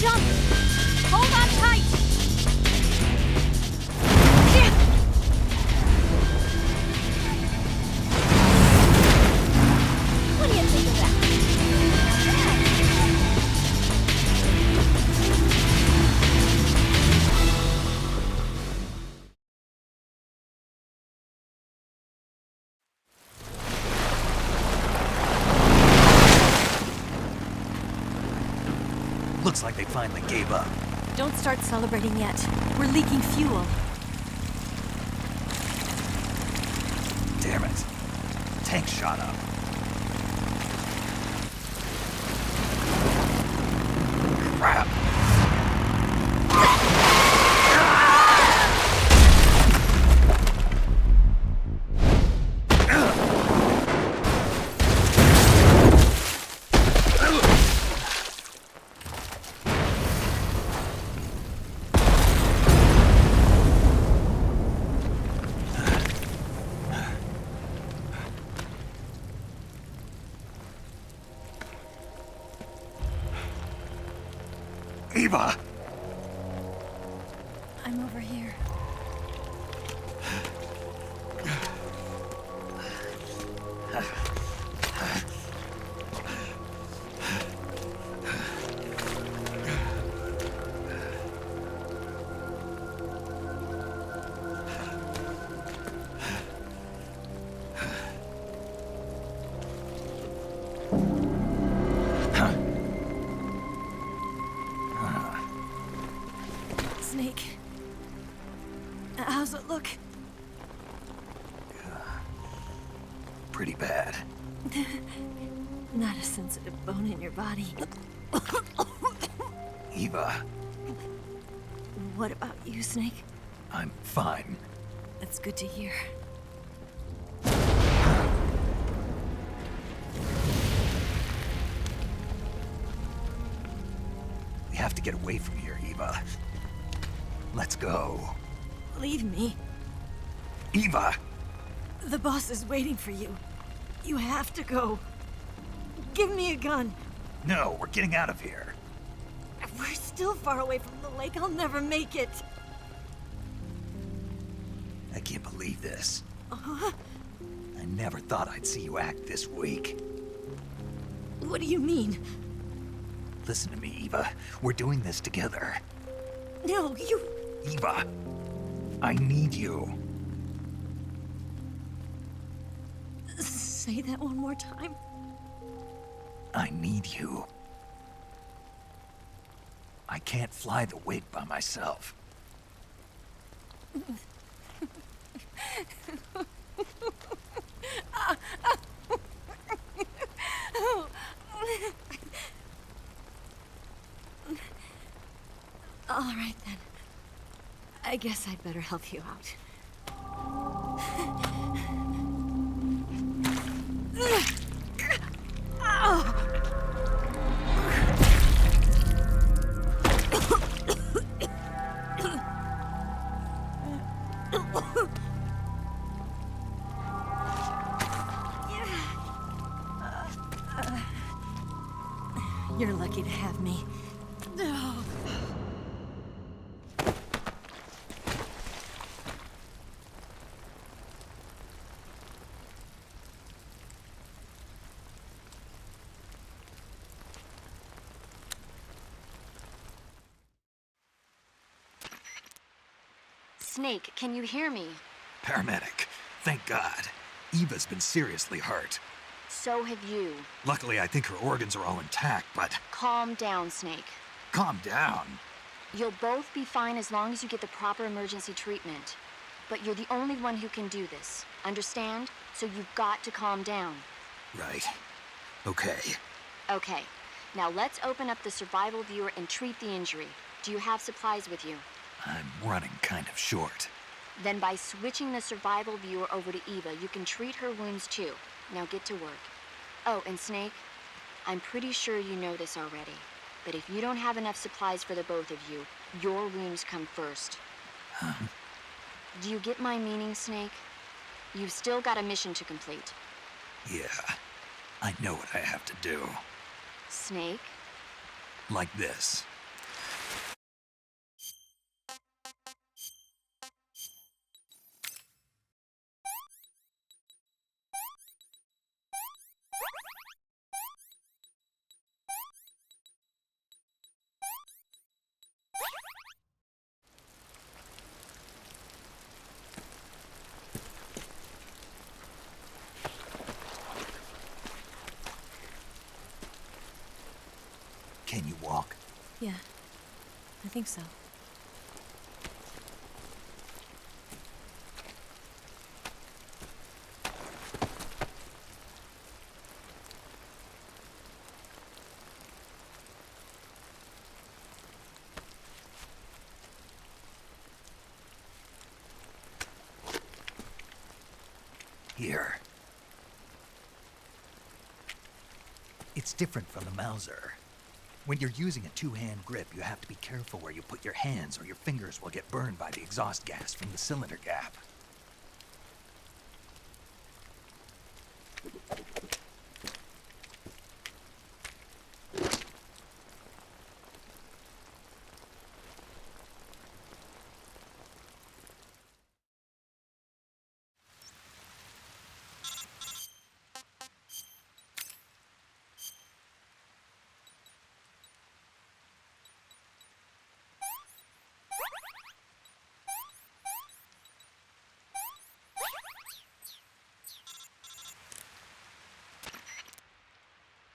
jump! Hold on tight! What do you think of that? Looks like they finally gave up. Don't start celebrating yet. We're leaking fuel. Damn it. Tank shot up. Crap. Eva! I'm over here. Snake. How's it look? Pretty bad. Not a sensitive bone in your body. Eva, What about you, Snake? I'm fine. That's good to hear. We have to get away from here, Eva. Let's go. Leave me. Eva! The boss is waiting for you. You have to go. Give me a gun. No, we're getting out of here. We're still far away from the lake. I'll never make it. I can't believe this. I never thought I'd see you act this weak. What do you mean? Listen to me, Eva. We're doing this together. No, you... Eva, I need you. Say that one more time. I need you. I can't fly the wig by myself. All right, then. I guess I'd better help you out. You're lucky to have me. Snake, can you hear me? Paramedic, thank God. Eva's been seriously hurt. So have you. Luckily, I think her organs are all intact, but... Calm down, Snake. Calm down. You'll both be fine as long as you get the proper emergency treatment. But you're the only one who can do this. Understand? So you've got to calm down. Right. Okay. Okay. Now let's open up the survival viewer and treat the injury. Do you have supplies with you? I'm running kind of short. Then by switching the survival viewer over to Eva, you can treat her wounds too. Now get to work. Oh, and Snake, I'm pretty sure you know this already, but if you don't have enough supplies for the both of you, your wounds come first. Do you get my meaning, Snake? You've still got a mission to complete. Yeah, I know what I have to do. Snake? Like this. Can you walk? Yeah, I think so. Here. It's different from the Mauser. When you're using a two-hand grip, you have to be careful where you put your hands or your fingers will get burned by the exhaust gas from the cylinder gap.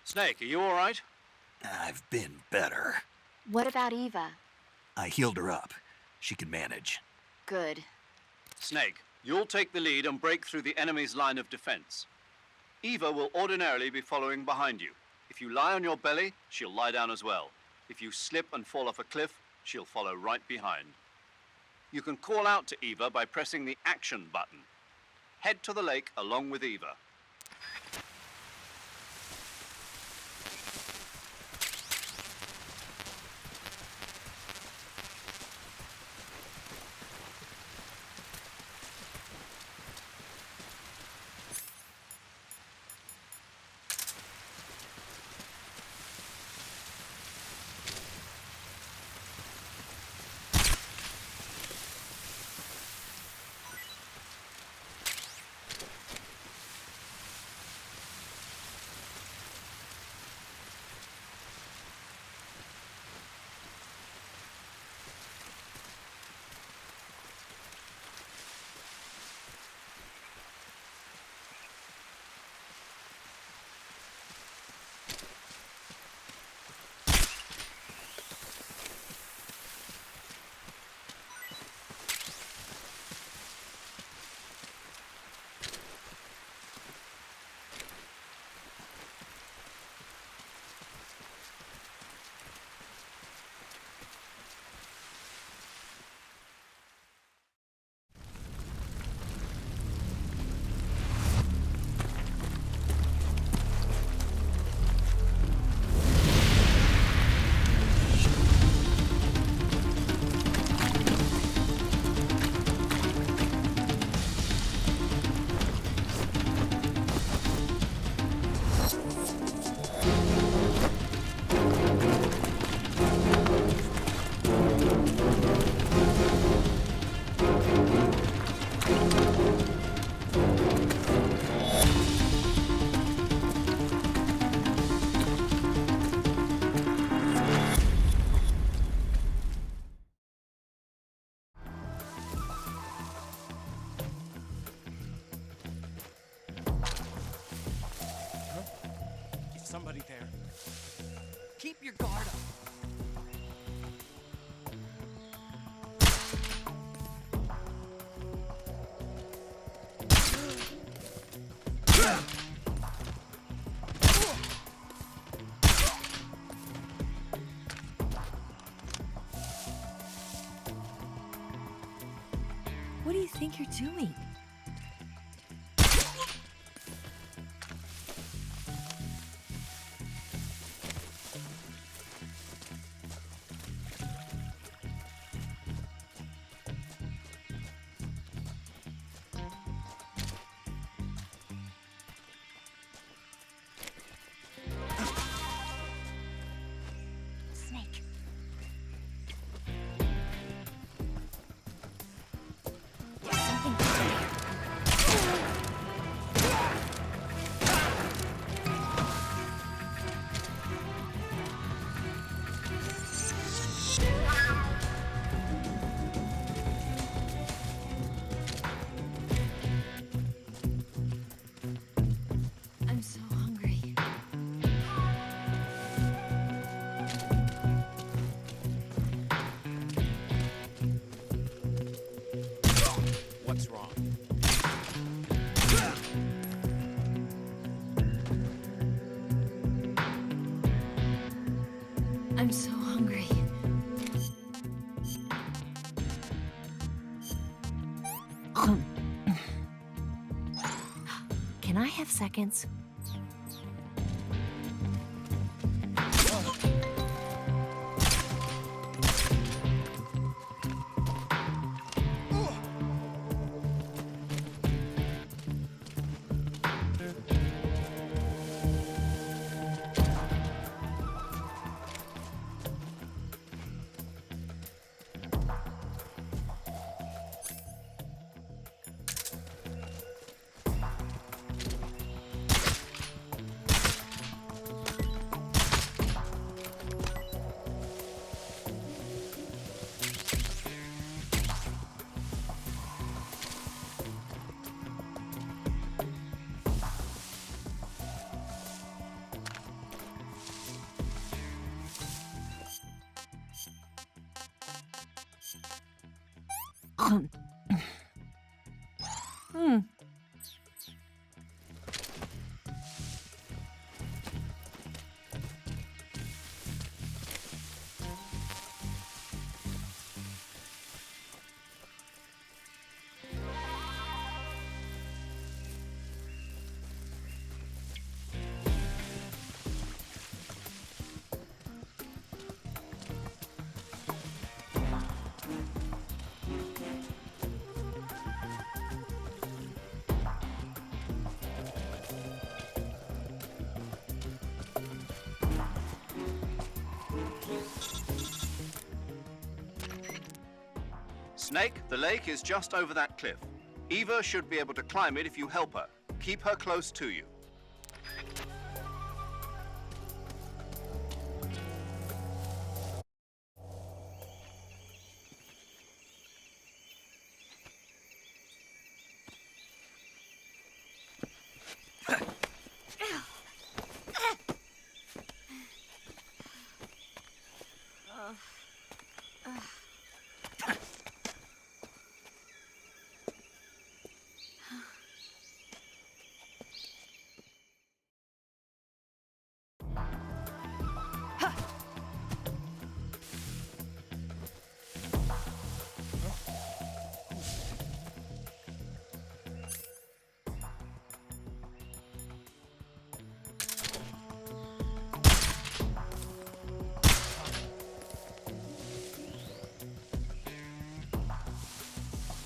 Snake, are you all right? I've been better. What about Eva? I healed her up. She can manage. Good. Snake, you'll take the lead and break through the enemy's line of defense. Eva will ordinarily be following behind you. If you lie on your belly, she'll lie down as well. If you slip and fall off a cliff, she'll follow right behind. You can call out to Eva by pressing the action button. Head to the lake along with Eva. Somebody there. Keep your guard up. What do you think you're doing? Snake. There's something behind here. I'm so hungry. Can I have seconds? Snake, the lake is just over that cliff. Eva should be able to climb it if you help her. Keep her close to you.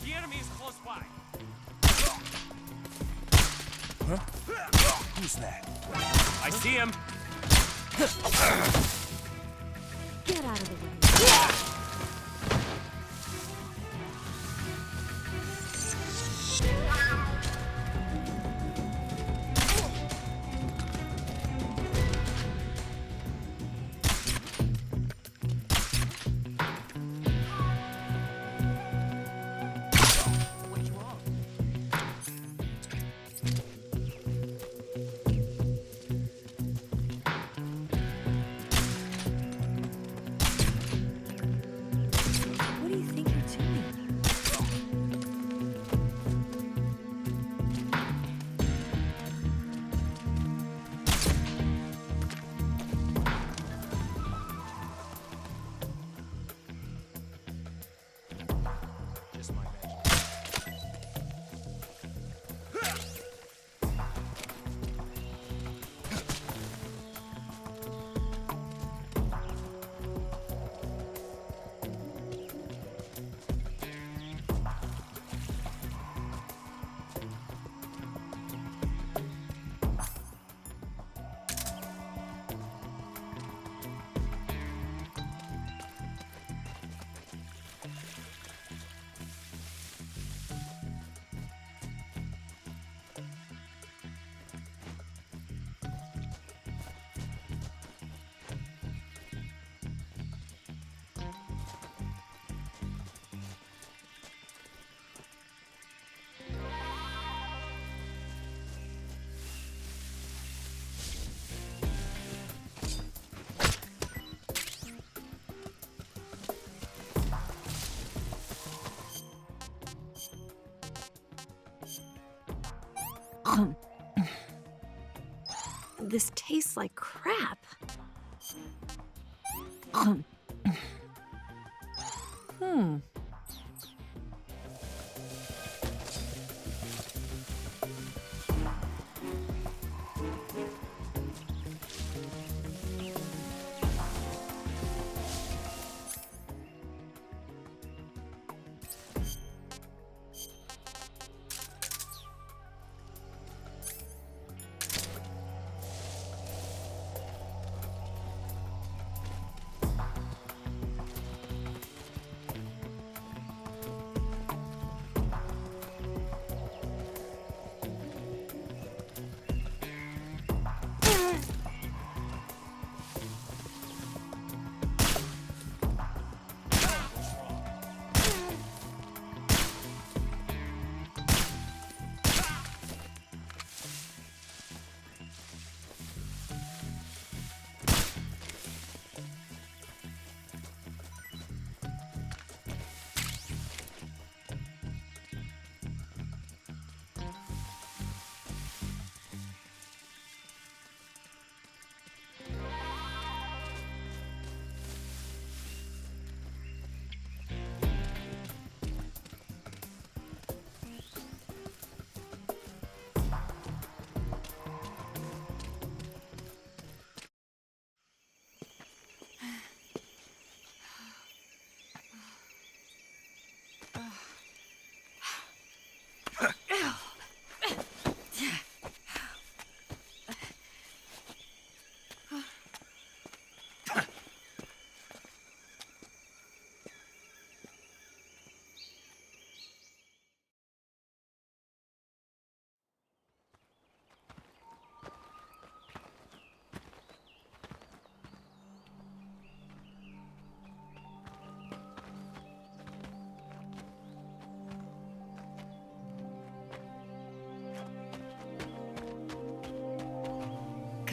The enemy is close by. Huh? Who's that? I see him. Get out of the way. What do you think you're doing? Just my imagination. This tastes like crap.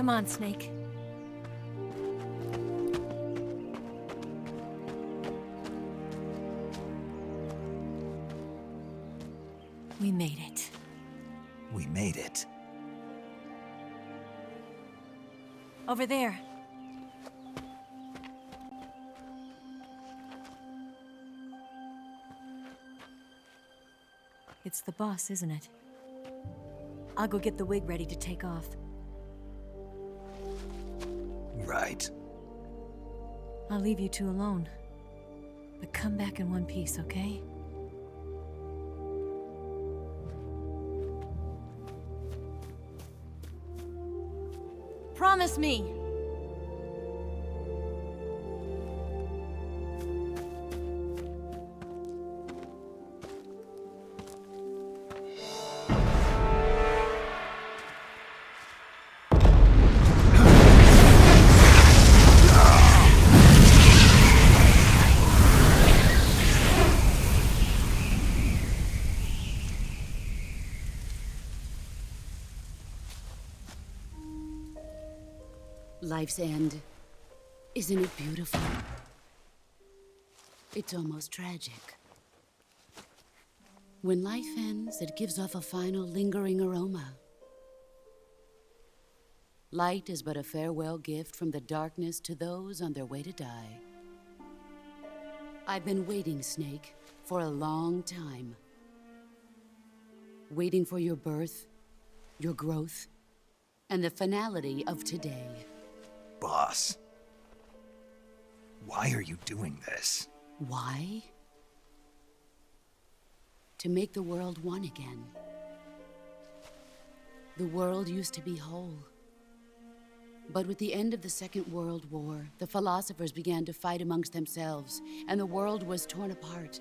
Come on, Snake. We made it. We made it. Over there. It's the boss, isn't it? I'll go get the wig ready to take off. Right. I'll leave you two alone. But come back in one piece, okay? Promise me! Life's end. Isn't it beautiful? It's almost tragic. When life ends, it gives off a final lingering aroma. Light is but a farewell gift from the darkness to those on their way to die. I've been waiting, Snake, for a long time. Waiting for your birth, your growth, and the finality of today. Boss. Why are you doing this? Why? To make the world one again. The world used to be whole. But with the end of the Second World War, the philosophers began to fight amongst themselves, and the world was torn apart.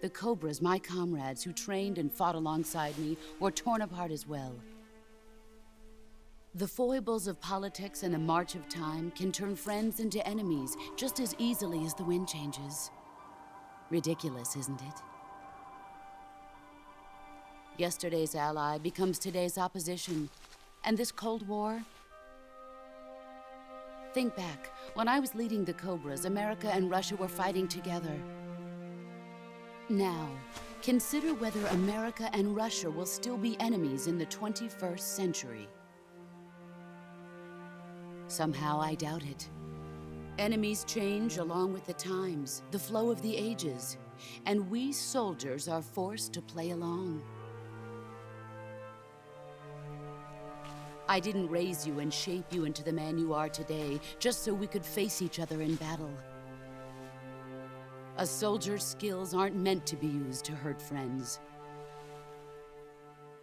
The Cobras, my comrades who trained and fought alongside me, were torn apart as well. The foibles of politics and the march of time can turn friends into enemies just as easily as the wind changes. Ridiculous, isn't it? Yesterday's ally becomes today's opposition, and this Cold War? Think back. When I was leading the Cobras, America and Russia were fighting together. Now, consider whether America and Russia will still be enemies in the 21st century. Somehow I doubt it. Enemies change along with the times, the flow of the ages, and we soldiers are forced to play along. I didn't raise you and shape you into the man you are today just so we could face each other in battle. A soldier's skills aren't meant to be used to hurt friends.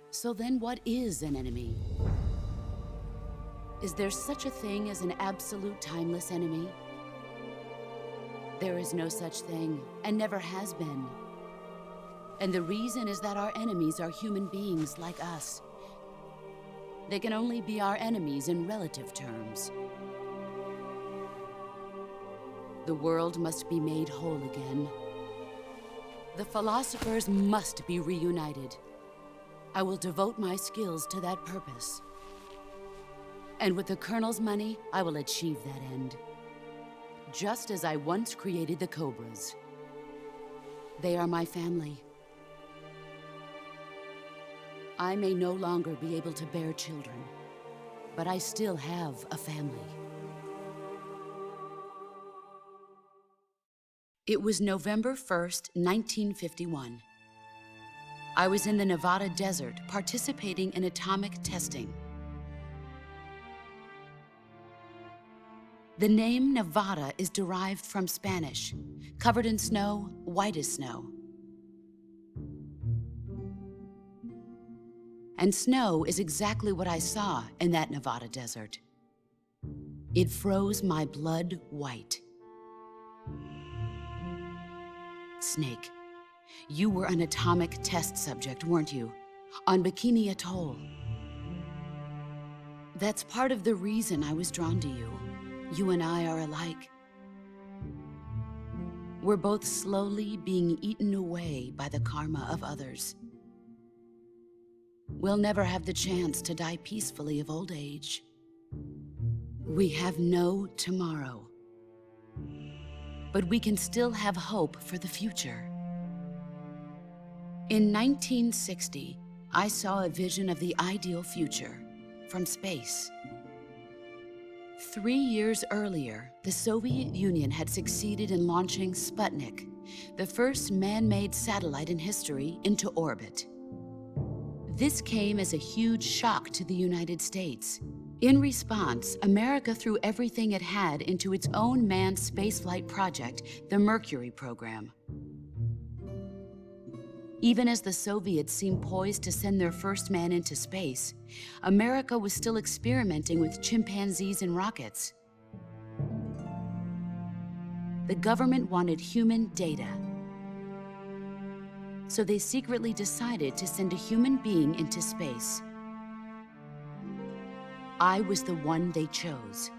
So then what is an enemy? Is there such a thing as an absolute timeless enemy? There is no such thing, and never has been. And the reason is that our enemies are human beings like us. They can only be our enemies in relative terms. The world must be made whole again. The philosophers must be reunited. I will devote my skills to that purpose. And with the Colonel's money, I will achieve that end. Just as I once created the Cobras. They are my family. I may no longer be able to bear children, but I still have a family. It was November 1st, 1951. I was in the Nevada desert participating in atomic testing. The name Nevada is derived from Spanish, covered in snow, white as snow. And snow is exactly what I saw in that Nevada desert. It froze my blood white. Snake, you were an atomic test subject, weren't you? On Bikini Atoll. That's part of the reason I was drawn to you. You and I are alike. We're both slowly being eaten away by the karma of others. We'll never have the chance to die peacefully of old age. We have no tomorrow. But we can still have hope for the future. In 1960, I saw a vision of the ideal future from space. 3 years earlier, the Soviet Union had succeeded in launching Sputnik, the first man-made satellite in history, into orbit. This came as a huge shock to the United States. In response, America threw everything it had into its own manned spaceflight project, the Mercury program. Even as the Soviets seemed poised to send their first man into space, America was still experimenting with chimpanzees and rockets. The government wanted human data. So they secretly decided to send a human being into space. I was the one they chose.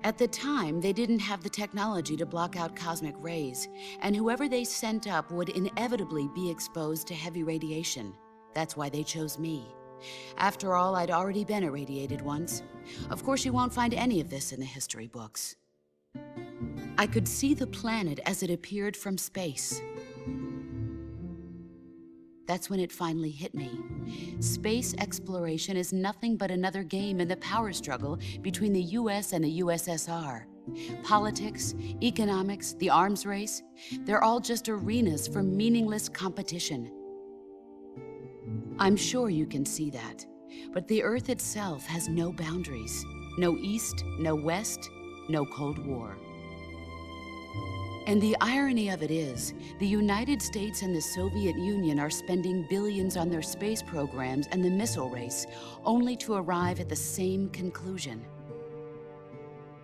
At the time, they didn't have the technology to block out cosmic rays, and whoever they sent up would inevitably be exposed to heavy radiation. That's why they chose me. After all, I'd already been irradiated once. Of course, you won't find any of this in the history books. I could see the planet as it appeared from space. That's when it finally hit me. Space exploration is nothing but another game in the power struggle between the US and the USSR. Politics, economics, the arms race, they're all just arenas for meaningless competition. I'm sure you can see that, but the Earth itself has no boundaries. No East, no West, no Cold War. And the irony of it is, the United States and the Soviet Union are spending billions on their space programs and the missile race, only to arrive at the same conclusion.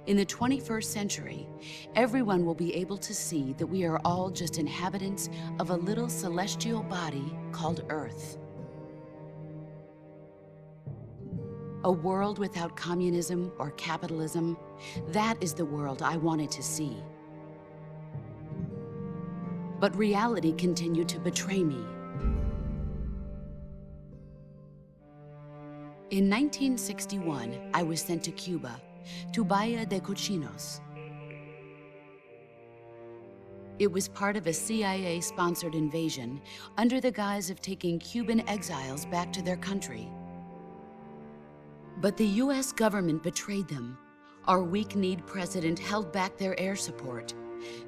In the 21st century, everyone will be able to see that we are all just inhabitants of a little celestial body called Earth. A world without communism or capitalism, that is the world I wanted to see. But reality continued to betray me. In 1961, I was sent to Cuba, to Bahia de Cochinos. It was part of a CIA-sponsored invasion under the guise of taking Cuban exiles back to their country. But the US government betrayed them. Our weak-kneed president held back their air support.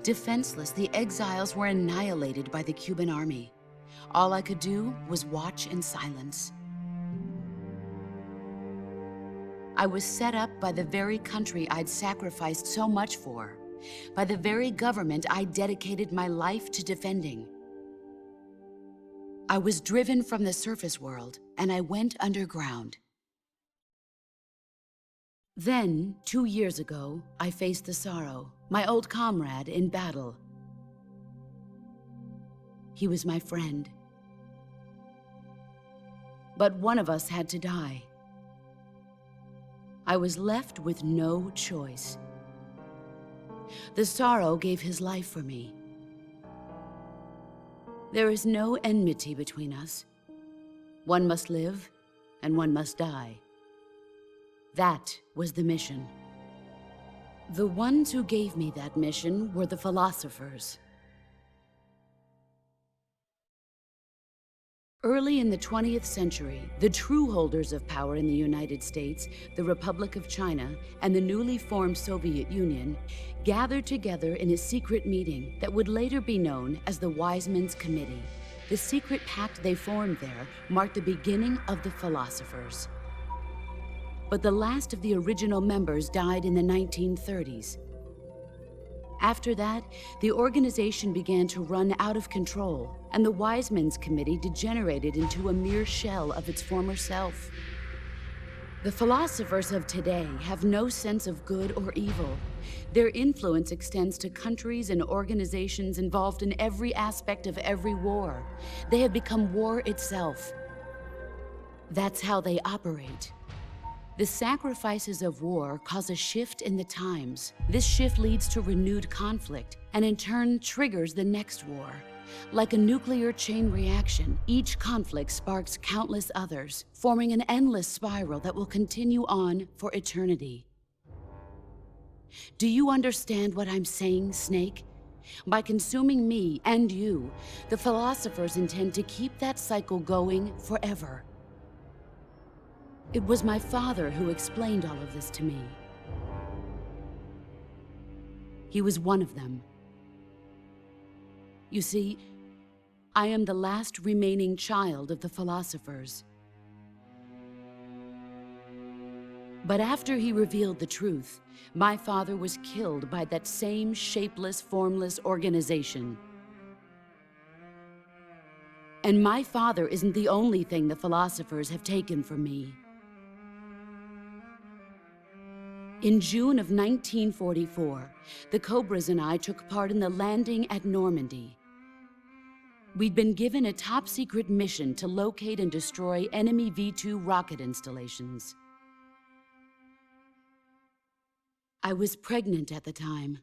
Defenseless, the exiles were annihilated by the Cuban army. All I could do was watch in silence. I was set up by the very country I'd sacrificed so much for, by the very government I dedicated my life to defending. I was driven from the surface world, and I went underground. Then, 2 years ago, I faced the Sorrow, my old comrade in battle. He was my friend. But one of us had to die. I was left with no choice. The Sorrow gave his life for me. There is no enmity between us. One must live, and one must die. That was the mission. The ones who gave me that mission were the philosophers. Early in the 20th century, the true holders of power in the United States, the Republic of China, and the newly formed Soviet Union gathered together in a secret meeting that would later be known as the Wise Men's Committee. The secret pact they formed there marked the beginning of the philosophers. But the last of the original members died in the 1930s. After that, the organization began to run out of control, and the Wise Men's Committee degenerated into a mere shell of its former self. The philosophers of today have no sense of good or evil. Their influence extends to countries and organizations involved in every aspect of every war. They have become war itself. That's how they operate. The sacrifices of war cause a shift in the times. This shift leads to renewed conflict, and in turn triggers the next war. Like a nuclear chain reaction, each conflict sparks countless others, forming an endless spiral that will continue on for eternity. Do you understand what I'm saying, Snake? By consuming me and you, the philosophers intend to keep that cycle going forever. It was my father who explained all of this to me. He was one of them. You see, I am the last remaining child of the philosophers. But after he revealed the truth, my father was killed by that same shapeless, formless organization. And my father isn't the only thing the philosophers have taken from me. In June of 1944, the Cobras and I took part in the landing at Normandy. We'd been given a top-secret mission to locate and destroy enemy V-2 rocket installations. I was pregnant at the time.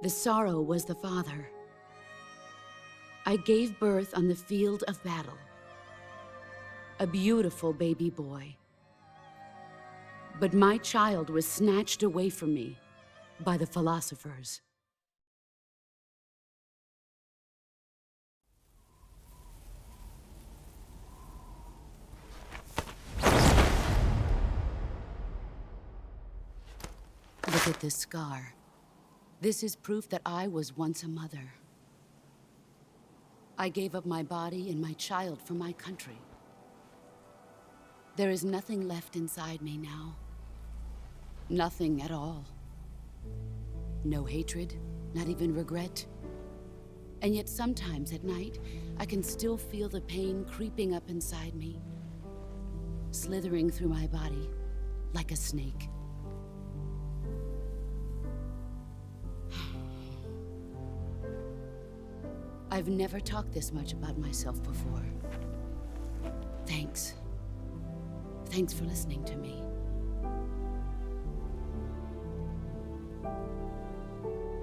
The Sorrow was the father. I gave birth on the field of battle. A beautiful baby boy. But my child was snatched away from me by the philosophers. Look at this scar. This is proof that I was once a mother. I gave up my body and my child for my country. There is nothing left inside me now. Nothing at all. No hatred, not even regret. And yet sometimes at night, I can still feel the pain creeping up inside me, slithering through my body like a snake. I've never talked this much about myself before. Thanks. Thanks for listening to me.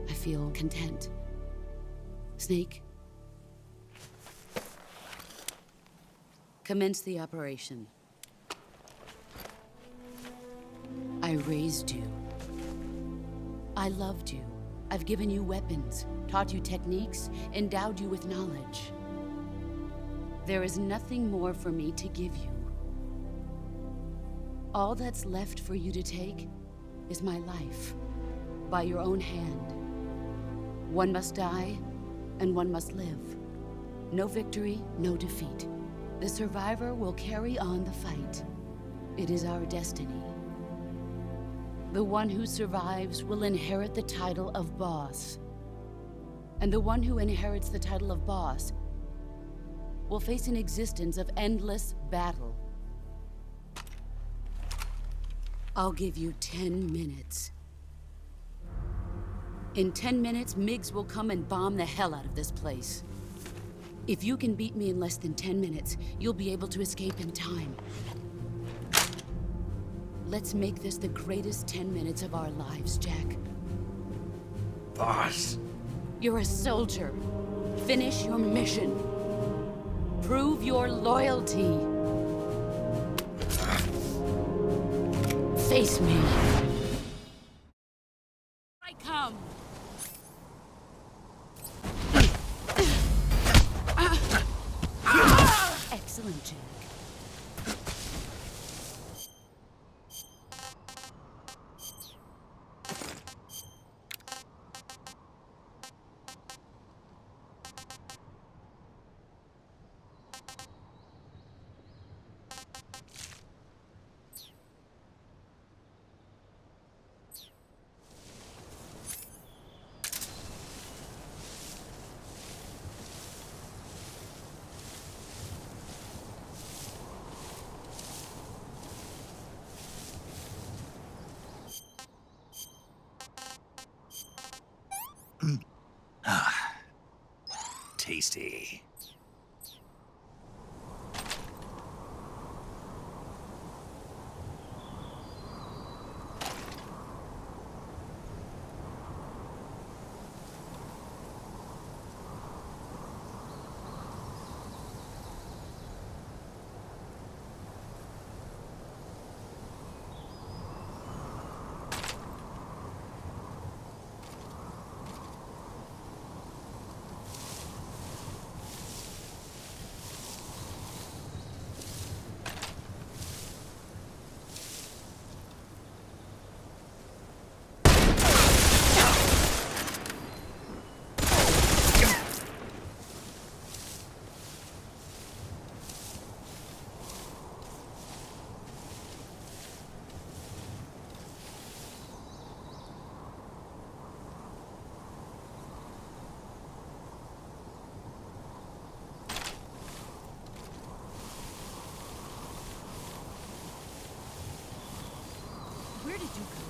I feel content. Snake? Commence the operation. I raised you. I loved you. I've given you weapons, taught you techniques, endowed you with knowledge. There is nothing more for me to give you. All that's left for you to take is my life, by your own hand. One must die, and one must live. No victory, no defeat. The survivor will carry on the fight. It is our destiny. The one who survives will inherit the title of boss. And the one who inherits the title of boss will face an existence of endless battle. I'll give you 10 minutes. In 10 minutes, Miggs will come and bomb the hell out of this place. If you can beat me in less than 10 minutes, you'll be able to escape in time. Let's make this the greatest 10 minutes of our lives, Jack. Boss. You're a soldier. Finish your mission. Prove your loyalty. Face me. I come. Excellent, Jack. Tasty. Where did you go?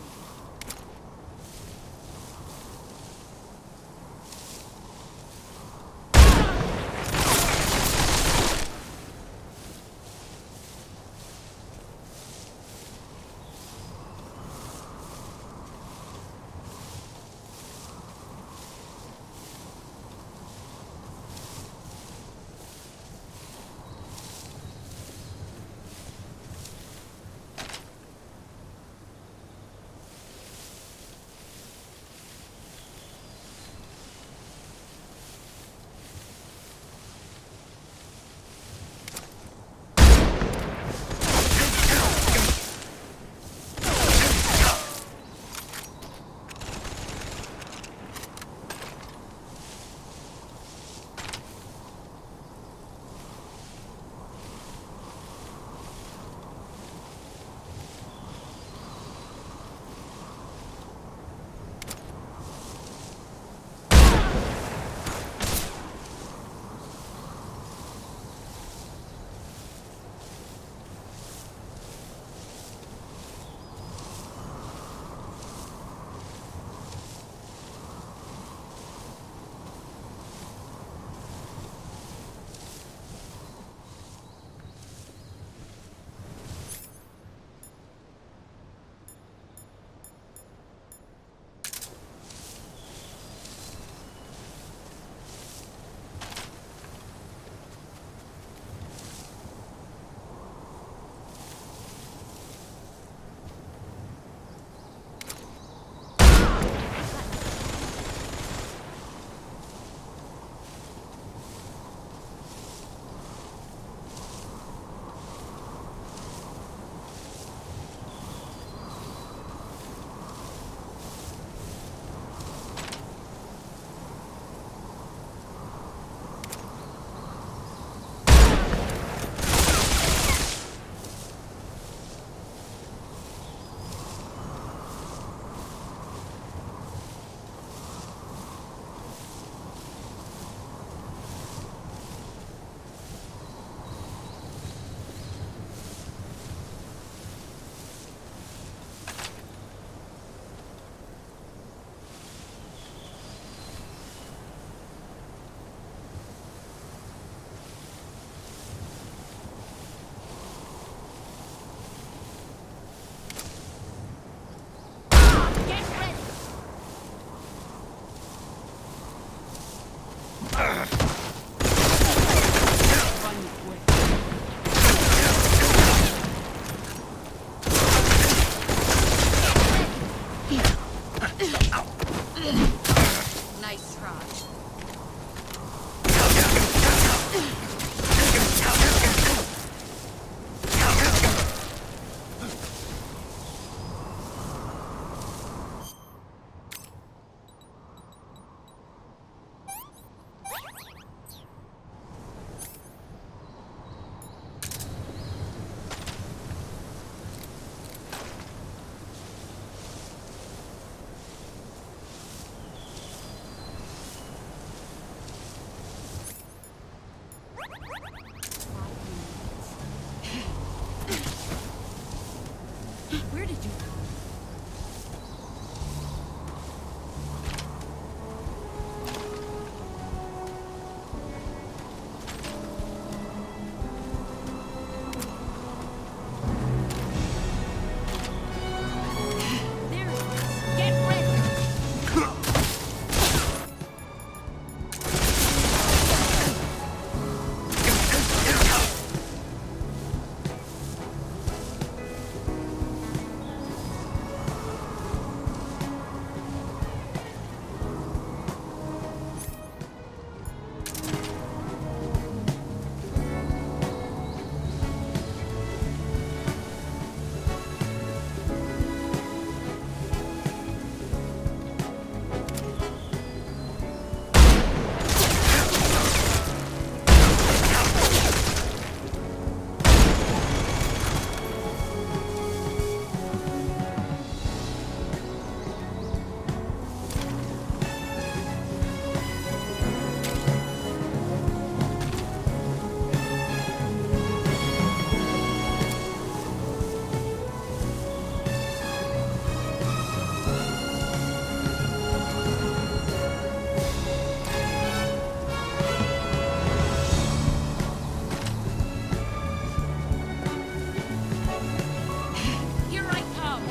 Nice try. Where did you go? There it is. Get ready. Here I come.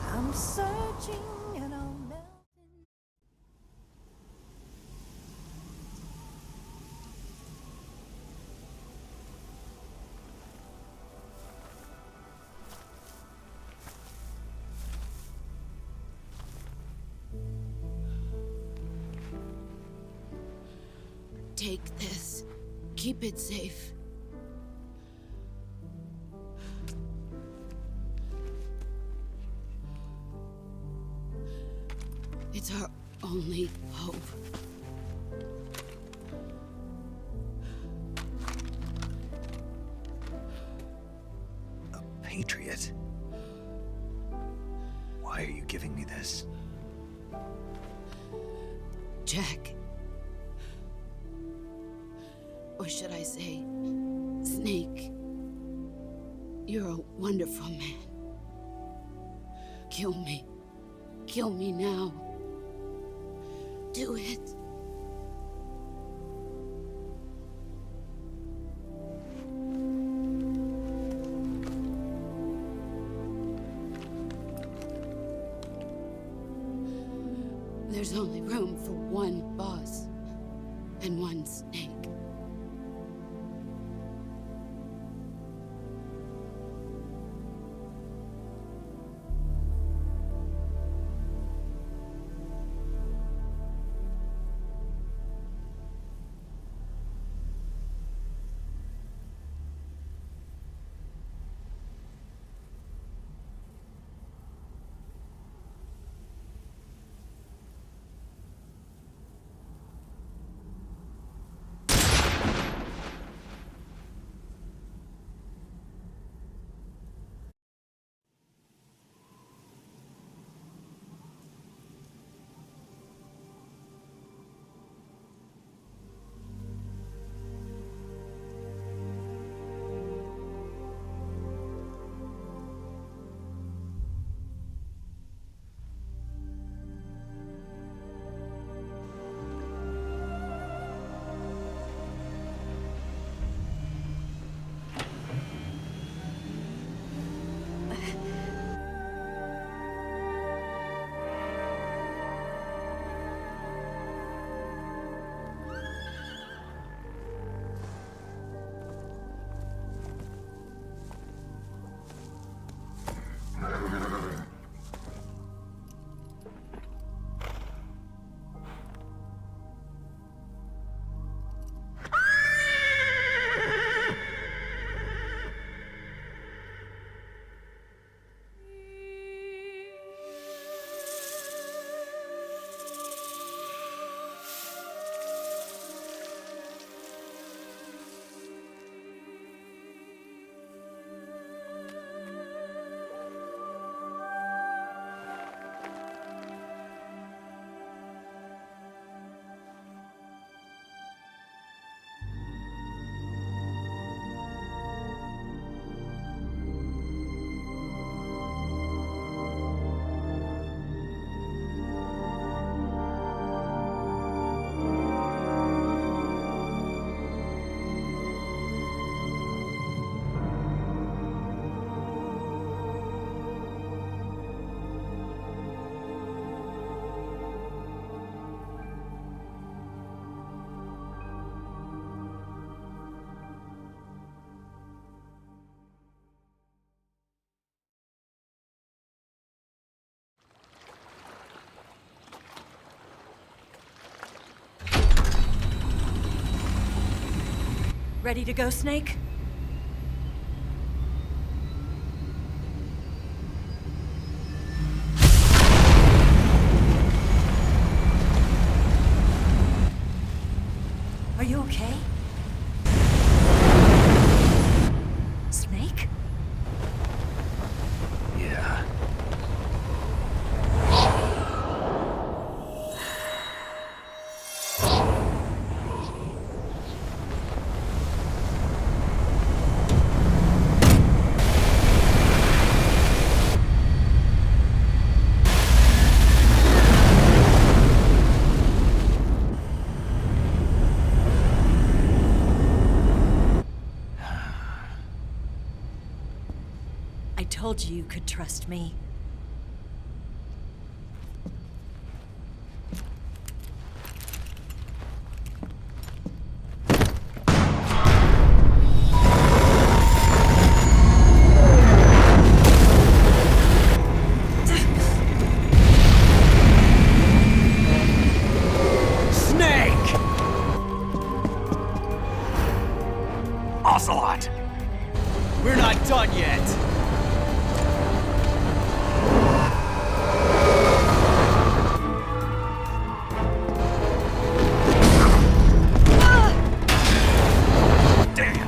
I'm searching and I'm melting. Take this. Keep it safe. It's our only hope. A patriot? Why are you giving me this? Jack. Or should I say, Snake. You're a wonderful man. Kill me. Kill me now. Do it. There's only room for one boss and one snake. Ready to go, Snake? Are you okay? Snake? Yeah. I told you you could trust me. Snake! Ocelot! We're not done yet. Damn!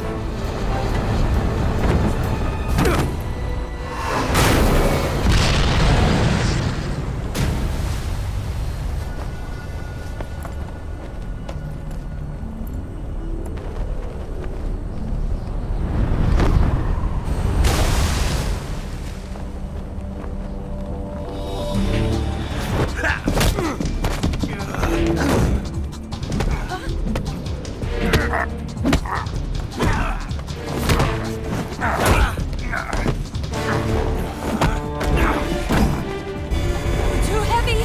Too heavy!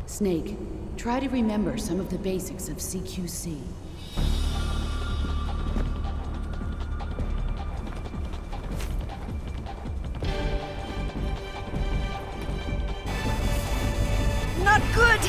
Snake, try to remember some of the basics of CQC. Not good!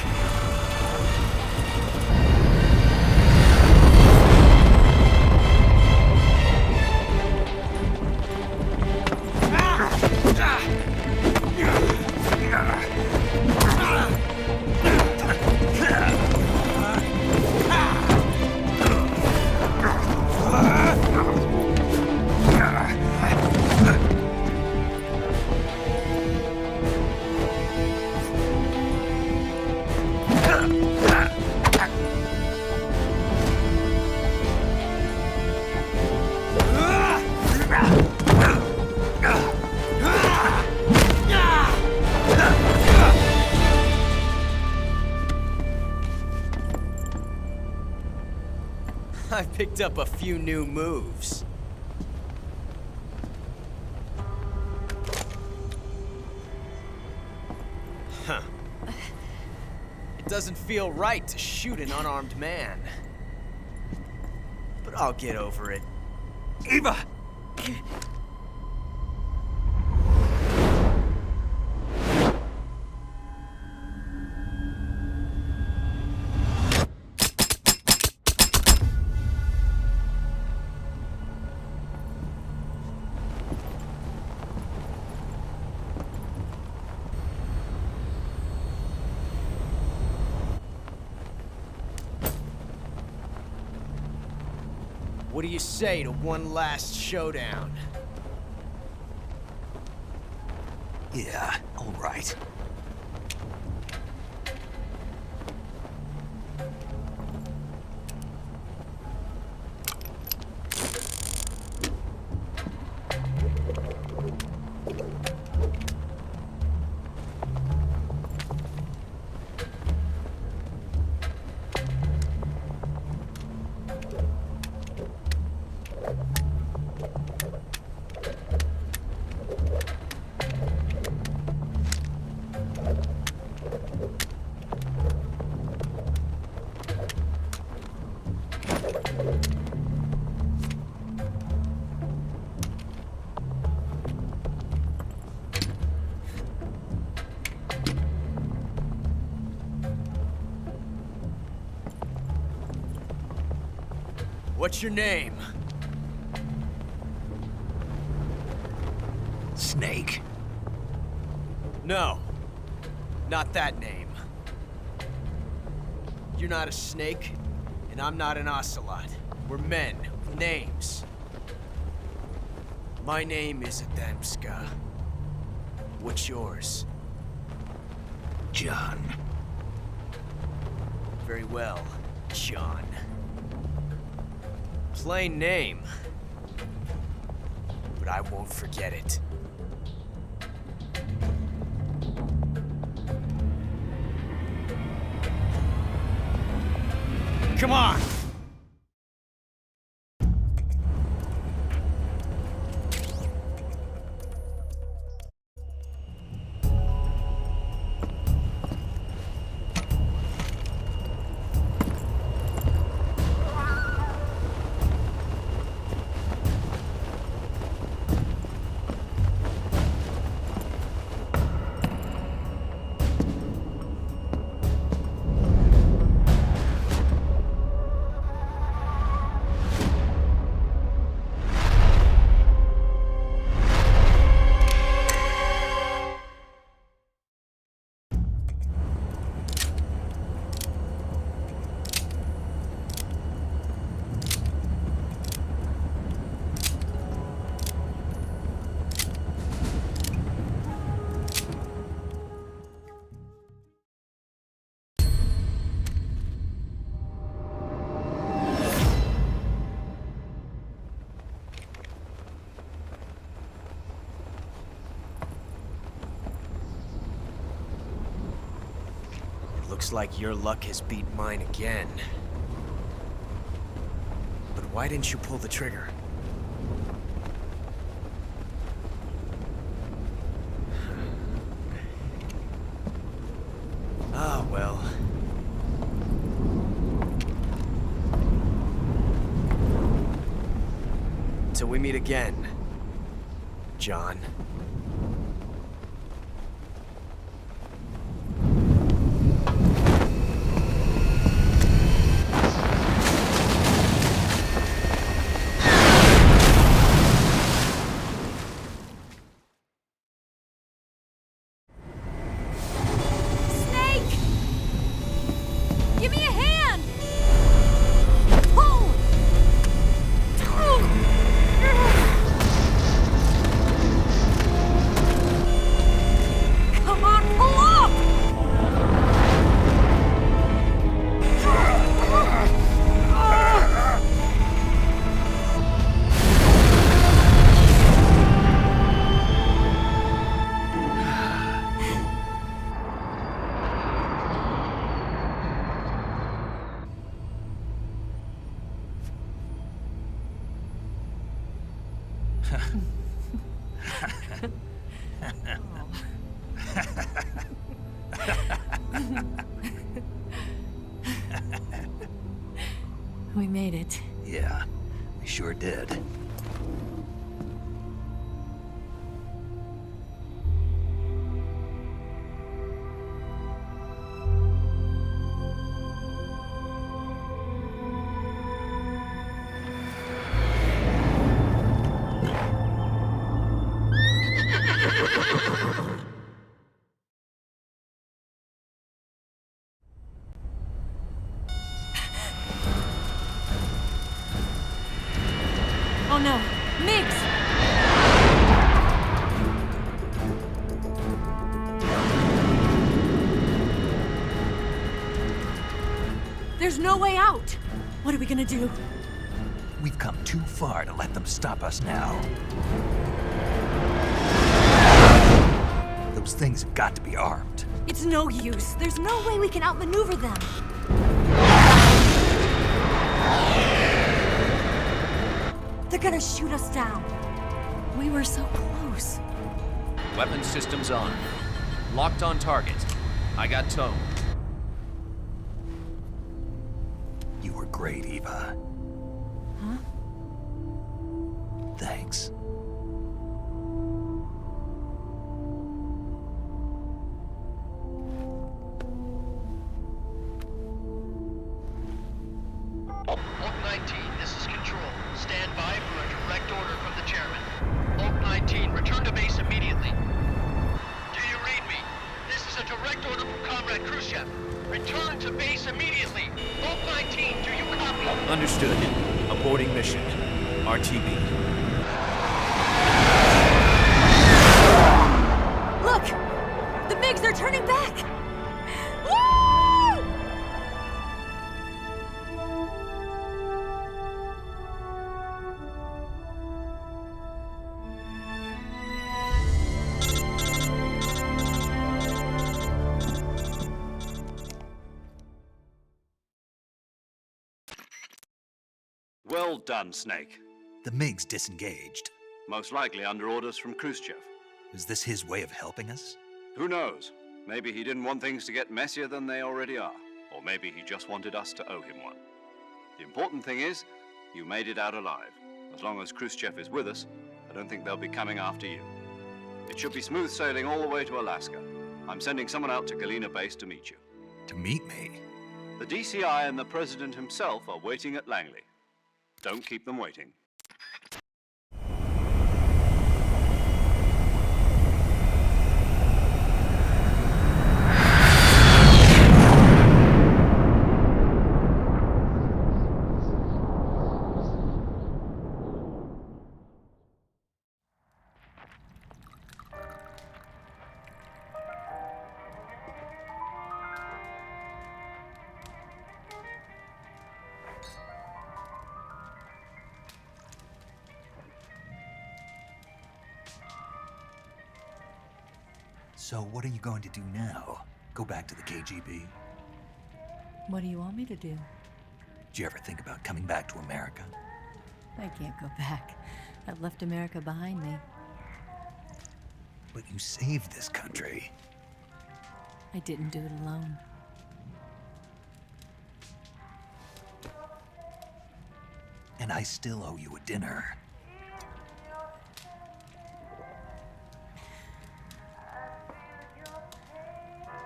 I picked up a few new moves. Huh. It doesn't feel right to shoot an unarmed man. But I'll get over it. Eva! What do you say to one last showdown? Yeah, all right. What's your name? Snake. No. Not that name. You're not a snake, and I'm not an ocelot. We're men with names. My name is Adamska. What's yours? John. Very well, John. Plain name. But I won't forget it. Come on! Looks like your luck has beat mine again. But why didn't you pull the trigger? Ah, well. Till we meet again, John. Give me a hand! Pull! Come on, pull up! We made it. Yeah, we sure did. Oh no, Mix! There's no way out! What are we gonna do? We've come too far to let them stop us now. Those things have got to be armed. It's no use. There's no way we can outmaneuver them. They're gonna shoot us down. We were so close. Weapons systems on. Locked on target. I got tone. You were great, Eva. Huh? Thanks. Block 19, this is Control. Aborting mission. RTB. Look! The MiGs are turning back! Woo! Well done, Snake. The MiG's disengaged. Most likely under orders from Khrushchev. Is this his way of helping us? Who knows? Maybe he didn't want things to get messier than they already are. Or maybe he just wanted us to owe him one. The important thing is, you made it out alive. As long as Khrushchev is with us, I don't think they'll be coming after you. It should be smooth sailing all the way to Alaska. I'm sending someone out to Galena Base to meet you. To meet me? The DCI and the President himself are waiting at Langley. Don't keep them waiting. So what are you going to do now? Go back to the KGB? What do you want me to do? Did you ever think about coming back to America? I can't go back. I've left America behind me. But you saved this country. I didn't do it alone. And I still owe you a dinner.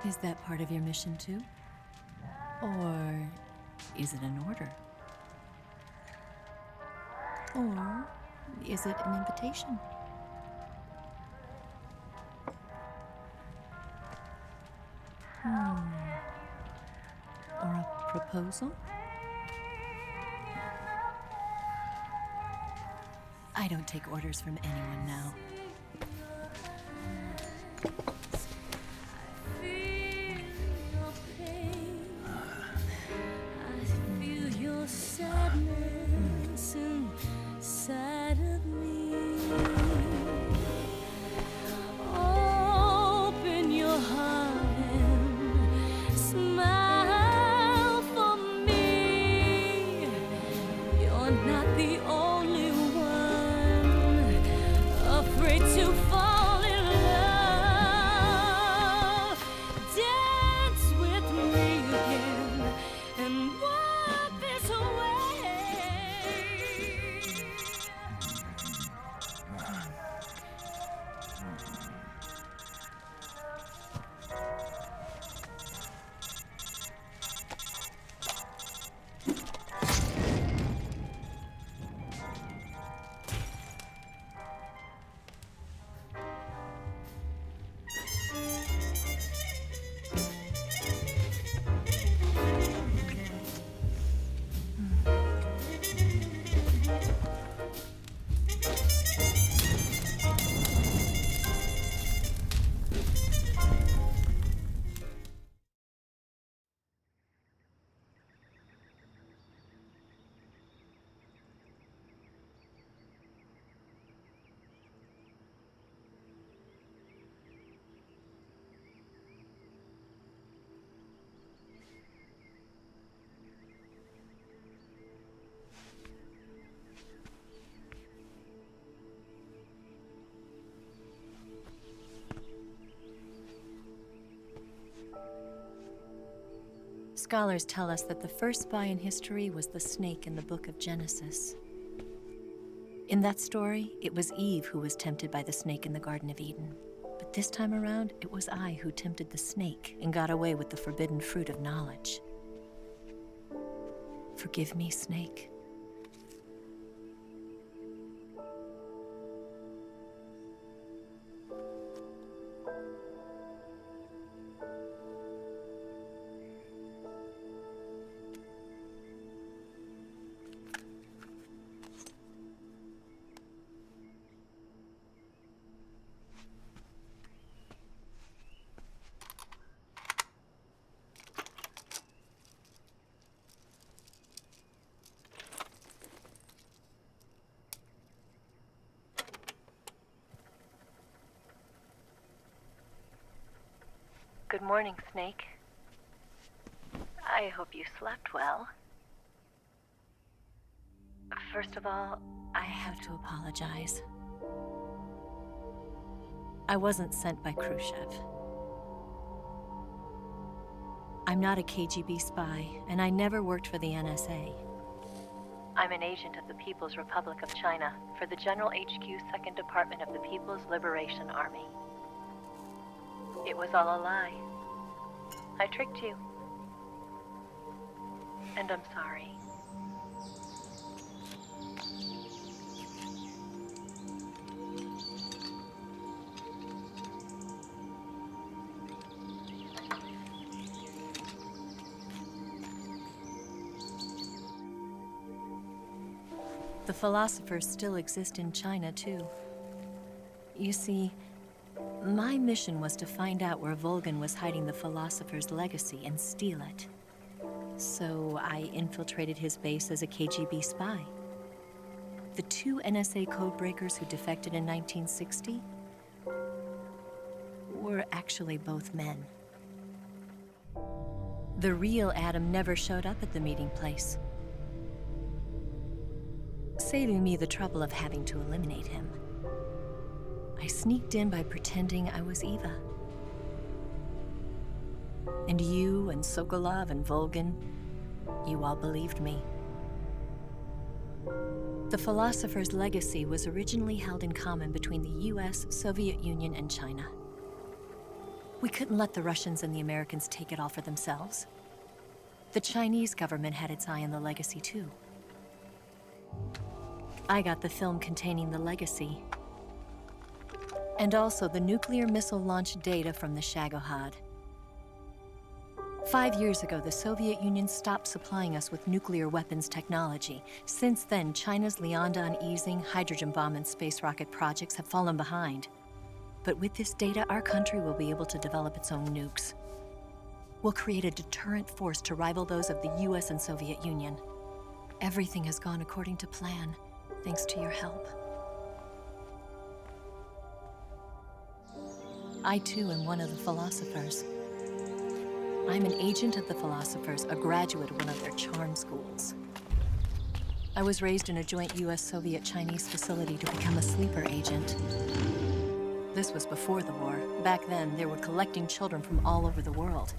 Is that part of your mission too? Or is it an order? Or is it an invitation? Or a proposal? I don't take orders from anyone now. Scholars tell us that the first spy in history was the snake in the book of Genesis. In that story, it was Eve who was tempted by the snake in the Garden of Eden. But this time around, it was I who tempted the snake and got away with the forbidden fruit of knowledge. Forgive me, Snake. Good morning, Snake. I hope you slept well. First of all, I have to apologize. I wasn't sent by Khrushchev. I'm not a KGB spy, and I never worked for the NSA. I'm an agent of the People's Republic of China for the General HQ 2nd Department of the People's Liberation Army. It was all a lie. I tricked you. And I'm sorry. The philosophers still exist in China, too. You see, my mission was to find out where Volgan was hiding the philosopher's legacy and steal it. So I infiltrated his base as a KGB spy. The 2 NSA codebreakers who defected in 1960 were actually both men. The real Adam never showed up at the meeting place, saving me the trouble of having to eliminate him. I sneaked in by pretending I was Eva. And you and Sokolov and Volgan, you all believed me. The philosopher's legacy was originally held in common between the US, Soviet Union, and China. We couldn't let the Russians and the Americans take it all for themselves. The Chinese government had its eye on the legacy, too. I got the film containing the legacy, and also the nuclear missile launch data from the Shagohod. 5 years ago, the Soviet Union stopped supplying us with nuclear weapons technology. Since then, China's Liaodong easing, hydrogen bomb, and space rocket projects have fallen behind. But with this data, our country will be able to develop its own nukes. We'll create a deterrent force to rival those of the US and Soviet Union. Everything has gone according to plan, thanks to your help. I, too, am one of the philosophers. I'm an agent of the philosophers, a graduate of one of their charm schools. I was raised in a joint US-Soviet-Chinese facility to become a sleeper agent. This was before the war. Back then, they were collecting children from all over the world.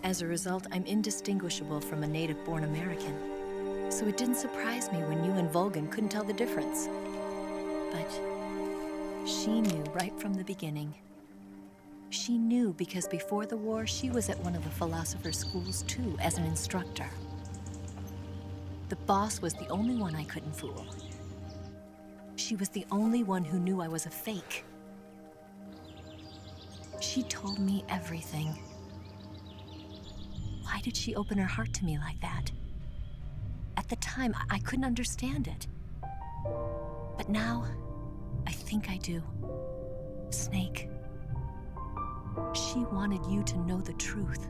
As a result, I'm indistinguishable from a native-born American. So it didn't surprise me when you and Volgan couldn't tell the difference. But she knew right from the beginning. She knew because before the war, she was at one of the philosopher's schools too, as an instructor. The boss was the only one I couldn't fool. She was the only one who knew I was a fake. She told me everything. Why did she open her heart to me like that? At the time, I couldn't understand it. But now, I think I do. Snake. She wanted you to know the truth.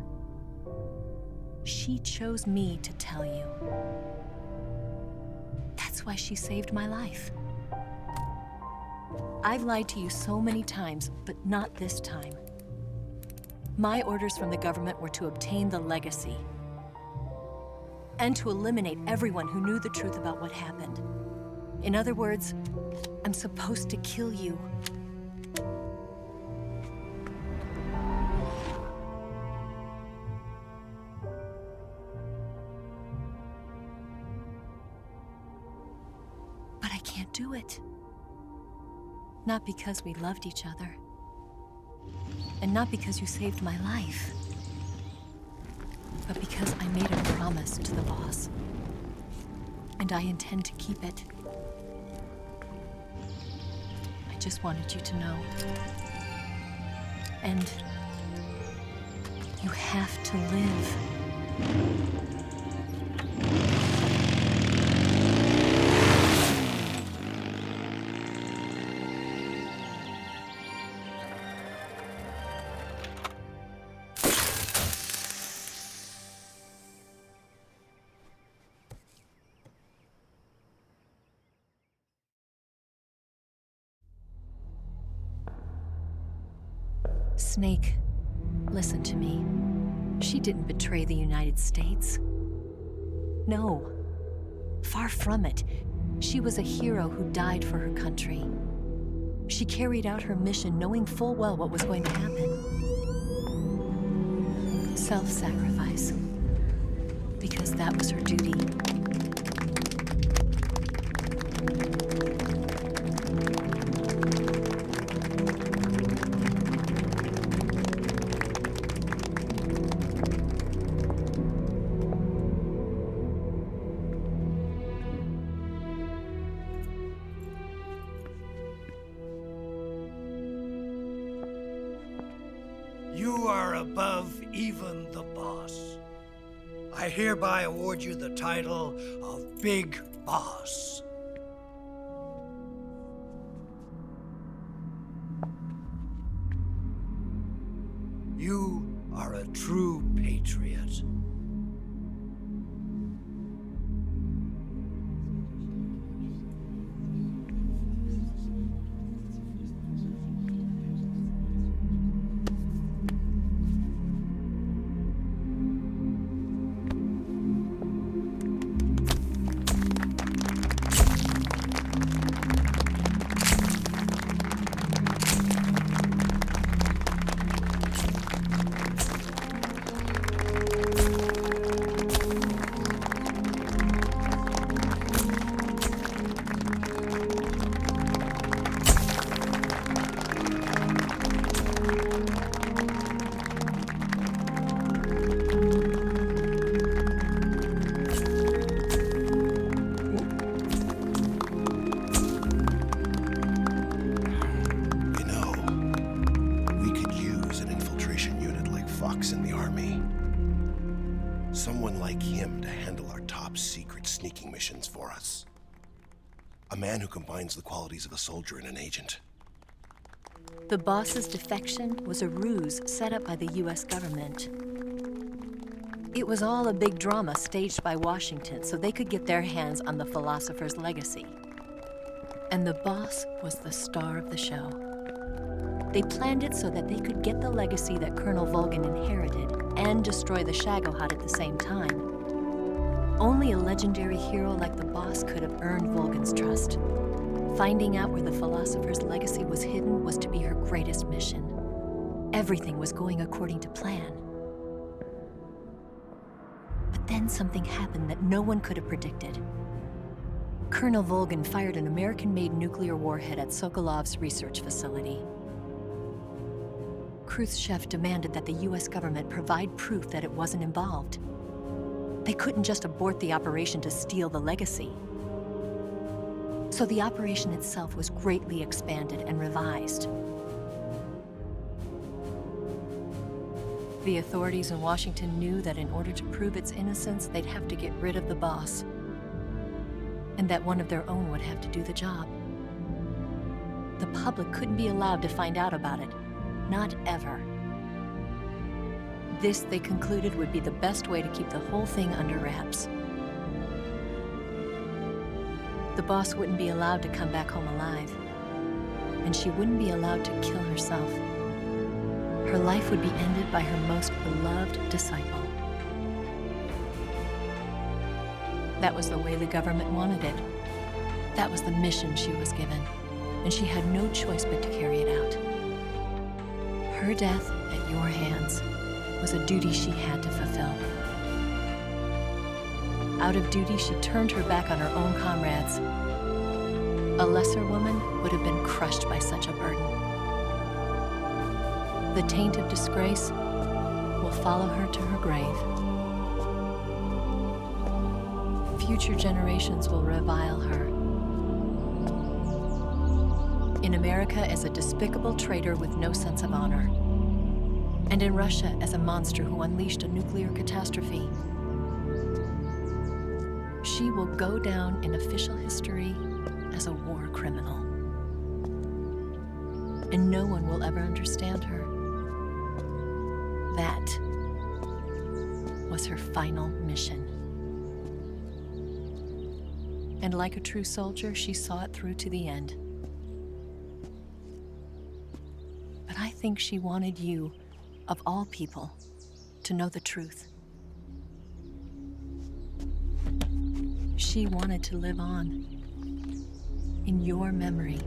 She chose me to tell you. That's why she saved my life. I've lied to you so many times, but not this time. My orders from the government were to obtain the legacy and to eliminate everyone who knew the truth about what happened. In other words, I'm supposed to kill you. But I can't do it. Not because we loved each other. And not because you saved my life. But because I made a promise to the boss. And I intend to keep it. I just wanted you to know. And you have to live. Snake, Listen to me. She didn't betray the United States. No. Far from it. She was a hero who died for her country. She carried out her mission knowing full well what was going to happen. Self-sacrifice. Because that was her duty. You are above even the boss. I hereby award you the title of Big Boss. You are a true patriot. In the army. Someone like him to handle our top secret sneaking missions for us. A man who combines the qualities of a soldier and an agent. The boss's defection was a ruse set up by the US government. It was all a big drama staged by Washington so they could get their hands on the philosopher's legacy. And the boss was the star of the show. They planned it so that they could get the legacy that Colonel Volgin inherited and destroy the Shagohod at the same time. Only a legendary hero like the boss could have earned Volgin's trust. Finding out where the philosopher's legacy was hidden was to be her greatest mission. Everything was going according to plan. But then something happened that no one could have predicted. Colonel Volgin fired an American-made nuclear warhead at Sokolov's research facility. Khrushchev demanded that the US government provide proof that it wasn't involved. They couldn't just abort the operation to steal the legacy. So the operation itself was greatly expanded and revised. The authorities in Washington knew that in order to prove its innocence, they'd have to get rid of the boss, and that one of their own would have to do the job. The public couldn't be allowed to find out about it. Not ever. This, they concluded, would be the best way to keep the whole thing under wraps. The boss wouldn't be allowed to come back home alive, and she wouldn't be allowed to kill herself. Her life would be ended by her most beloved disciple. That was the way the government wanted it. That was the mission she was given, and she had no choice but to carry it out. Her death at your hands was a duty she had to fulfill. Out of duty, she turned her back on her own comrades. A lesser woman would have been crushed by such a burden. The taint of disgrace will follow her to her grave. Future generations will revile her. In America as a despicable traitor with no sense of honor. And in Russia as a monster who unleashed a nuclear catastrophe. She will go down in official history as a war criminal. And no one will ever understand her. That was her final mission. And like a true soldier, she saw it through to the end. But I think she wanted you, of all people, to know the truth. She wanted to live on, in your memory.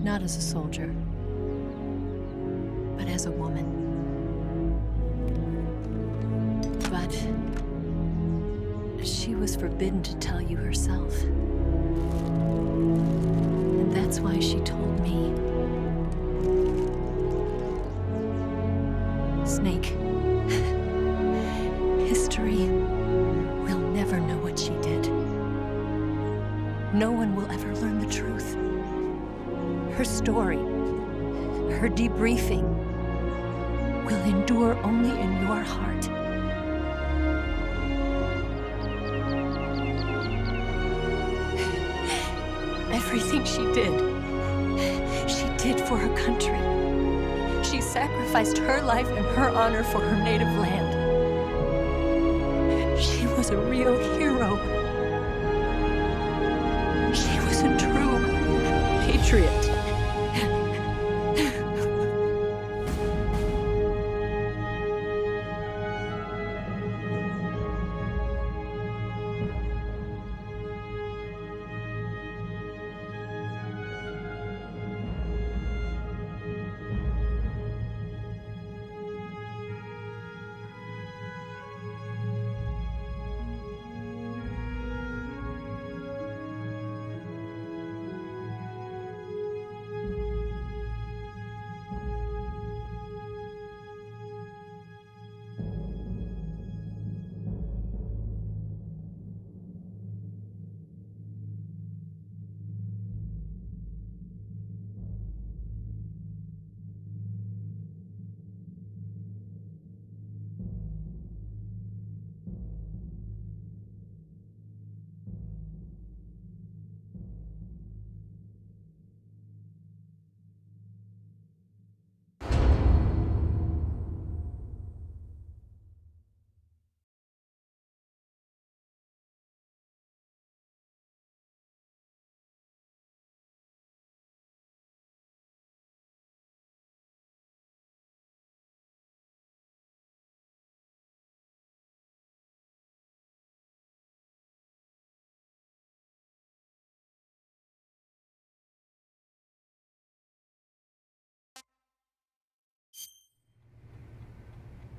Not as a soldier, but as a woman. But she was forbidden to tell you herself. And that's why she told me. Snake, history will never know what she did. No one will ever learn the truth. Her story, her debriefing, will endure only in your heart. Everything she did for her country. She sacrificed her life and her honor for her native land. She was a real hero. She was a true patriot.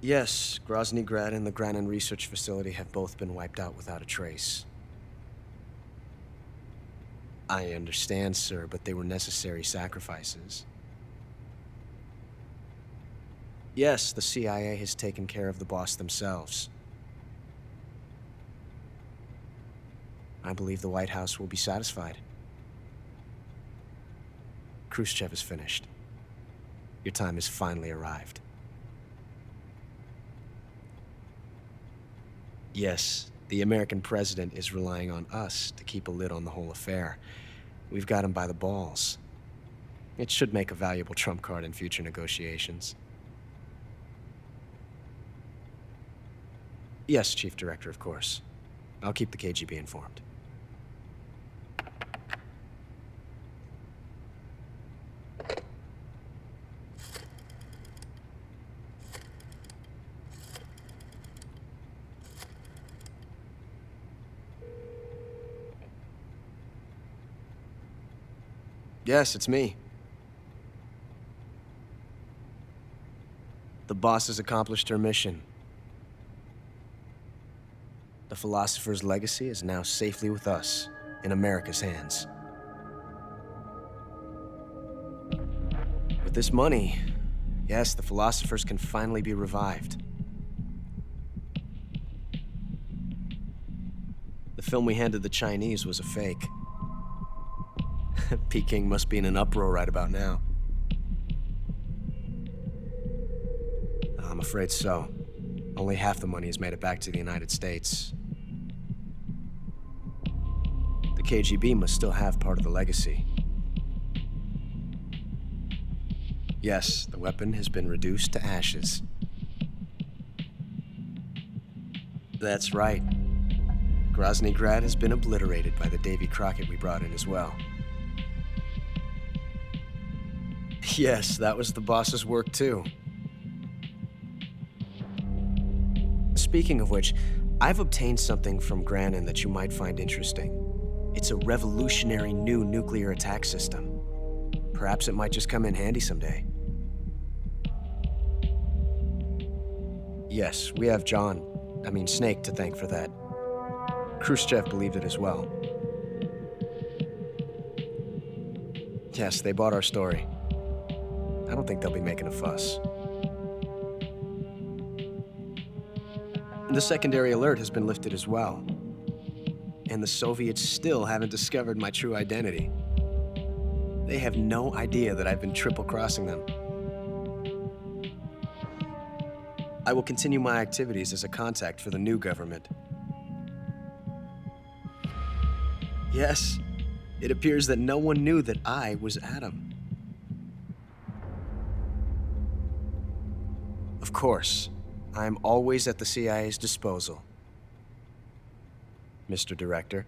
Yes, Grozny Grad and the Granin Research Facility have both been wiped out without a trace. I understand, sir, but they were necessary sacrifices. Yes, the CIA has taken care of the boss themselves. I believe the White House will be satisfied. Khrushchev is finished. Your time has finally arrived. Yes, the American president is relying on us to keep a lid on the whole affair. We've got him by the balls. It should make a valuable trump card in future negotiations. Yes, Chief Director, of course. I'll keep the KGB informed. Yes, it's me. The boss has accomplished her mission. The philosopher's legacy is now safely with us, in America's hands. With this money, yes, the philosophers can finally be revived. The film we handed the Chinese was a fake. Peking must be in an uproar right about now. I'm afraid so. Only half the money has made it back to the United States. The KGB must still have part of the legacy. Yes, the weapon has been reduced to ashes. That's right. Grozny Grad has been obliterated by the Davy Crockett we brought in as well. Yes, that was the boss's work too. Speaking of which, I've obtained something from Granin that you might find interesting. It's a revolutionary new nuclear attack system. Perhaps it might just come in handy someday. Yes, we have Snake to thank for that. Khrushchev believed it as well. Yes, they bought our story. I don't think they'll be making a fuss. The secondary alert has been lifted as well. And the Soviets still haven't discovered my true identity. They have no idea that I've been triple-crossing them. I will continue my activities as a contact for the new government. Yes, it appears that no one knew that I was Adam. Of course, I'm always at the CIA's disposal, Mr. Director.